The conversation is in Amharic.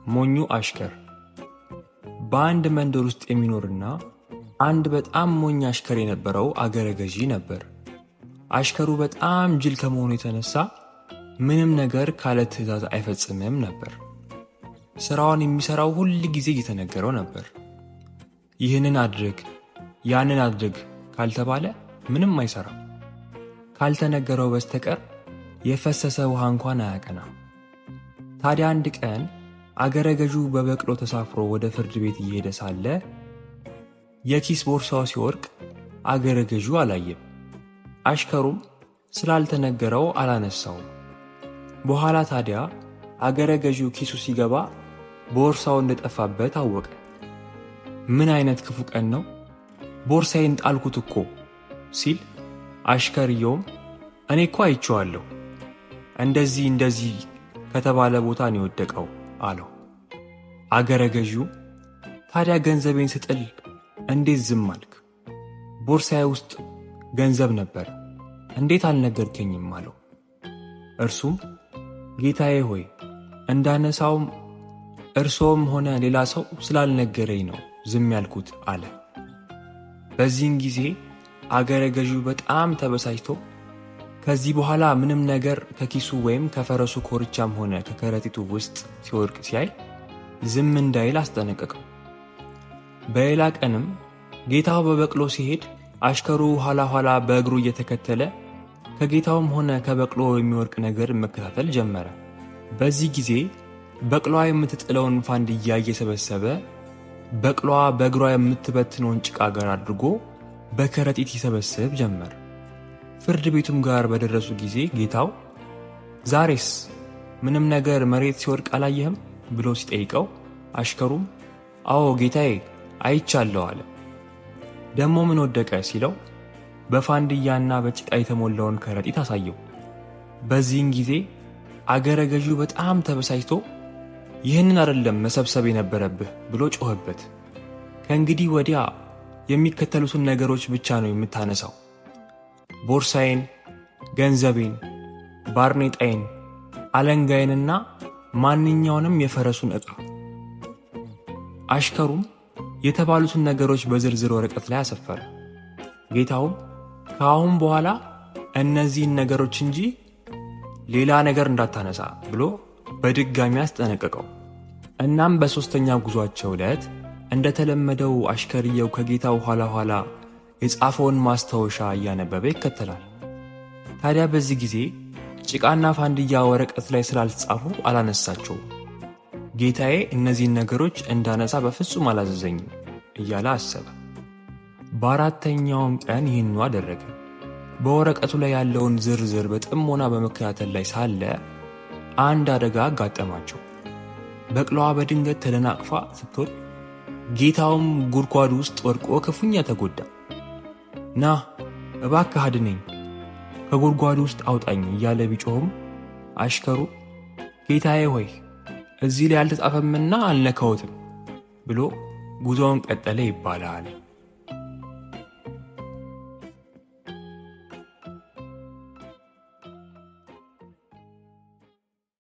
ሞኙ አሽከር። በአንድ መንደር ውስጥ የሚኖርና አንድ በጣም ሞኝ አሽከር የነበረው አገረ ገዢ ነበር። አሽከሩ በጣም ጅል ከመሆኑ የተነሳ ምንም ነገር ካለ ትዕዛዝ አይፈጽምም ነበር። ስራውን የሚሰራው ሁል ጊዜ እየተነገረው ነበር። ይህንን አድርግ ያንን አድርግ ካልተባለ ምንም አይሰራም። ካልተነገረው በስተቀር የፈሰሰ ውሃ እንኳን አያቀናም። ታዲያ አንድ ቀን አገረ ገዢው በበቅሎ ተሳፍሮ ወደ ፍርድ ቤት እየሄደ ሳለ የኪስ ቦርሳው ሲወርቅ አገረ ገዢው አላየም። አሽከሩም ስላልተነገረው አላነሳውም። በኋላ ታዲያ አገረ ገዢው ኪሱ ሲገባ ቦርሳው እንደጠፋበት አወቀ። ምን አይነት ክፉ ቀን ነው! ቦርሳዬን ጣልኩት እኮ ሲል አሽከርየውም እኔ እኮ አይቼዋለሁ፣ እንደዚህ ከተባለ ቦታ ነው የወደቀው አለው። አገረ ገዢው ታዲያ ገንዘቤን ስጥል እንዴት ዝም አልክ? ቦርሳዬ ውስጥ ገንዘብ ነበር፣ እንዴት አልነገርከኝም አለው። እርሱም ጌታዬ ሆይ እንዳነሳውም እርሶም ሆነ ሌላ ሰው ስላልነገረኝ ነው ዝም ያልኩት አለ። በዚህን ጊዜ አገረ ገዢው በጣም ተበሳጭቶ ከዚህ በኋላ ምንም ነገር ከኪሱ ወይም ከፈረሱ ኮርቻም ሆነ ከከረጢቱ ውስጥ ሲወድቅ ሲያይ ዝም እንዳይል አስጠነቀቀው። በሌላ ቀንም ጌታው በበቅሎ ሲሄድ አሽከሩ ኋላ በእግሩ እየተከተለ ከጌታውም ሆነ ከበቅሎ የሚወድቅ ነገር መከታተል ጀመረ። በዚህ ጊዜ በቅሎዋ የምትጥለውን ፋንድያ እየሰበሰበ በቅሎዋ በእግሯ የምትበትነውን ጭቃ ጋር አድርጎ በከረጢት ይሰበስብ ጀመር። ፍርድ ቤቱም ጋር በደረሱ ጊዜ ጌታው ዛሬስ ምንም ነገር መሬት ሲወድቅ አላየህም ብሎ ሲጠይቀው አሽከሩም አዎ ጌታዬ አይቻለሁ አለ። ደሞ ምን ወደቀ ሲለው በፋንድያና በጭቃ የተሞላውን ከረጢት አሳየው። በዚህን ጊዜ አገረ ገዢው በጣም ተበሳጭቶ ይህንን አይደለም መሰብሰብ የነበረብህ ብሎ ጮኸበት። ከእንግዲህ ወዲያ የሚከተሉትን ነገሮች ብቻ ነው የምታነሳው፣ ቦርሳዬን፣ ገንዘቤን፣ ባርኔጣዬን፣ አለንጋዬንና ማንኛውንም የፈረሱን ዕቃ። አሽከሩም የተባሉትን ነገሮች በዝርዝር ወረቀት ላይ አሰፈረ። ጌታውም ከአሁን በኋላ እነዚህን ነገሮች እንጂ ሌላ ነገር እንዳታነሳ ብሎ በድጋሚ አስጠነቀቀው። እናም በሦስተኛው ጉዟቸው ዕለት እንደተለመደው አሽከርየው ከጌታው ኋላ የጻፈውን ማስታወሻ እያነበበ ይከተላል። ታዲያ በዚህ ጊዜ ጭቃና ፋንድያ ወረቀት ላይ ስላልተጻፉ አላነሳቸውም። ጌታዬ እነዚህን ነገሮች እንዳነሳ በፍጹም አላዘዘኝም እያለ አሰበ። በአራተኛውም ቀን ይህንኑ አደረገ። በወረቀቱ ላይ ያለውን ዝርዝር በጥሞና በመከታተል ላይ ሳለ አንድ አደጋ አጋጠማቸው። በቅሎዋ በድንገት ተደናቅፋ ስትወድቅ ጌታውም ጉድጓድ ውስጥ ወድቆ ክፉኛ ተጎዳ። ና እባክህ አድነኝ፣ ከጉድጓድ ውስጥ አውጣኝ እያለ ቢጮህም አሽከሩ ጌታዬ ሆይ እዚህ ላይ አልተጻፈምና አልነካሁትም ብሎ ጉዞውን ቀጠለ ይባላል።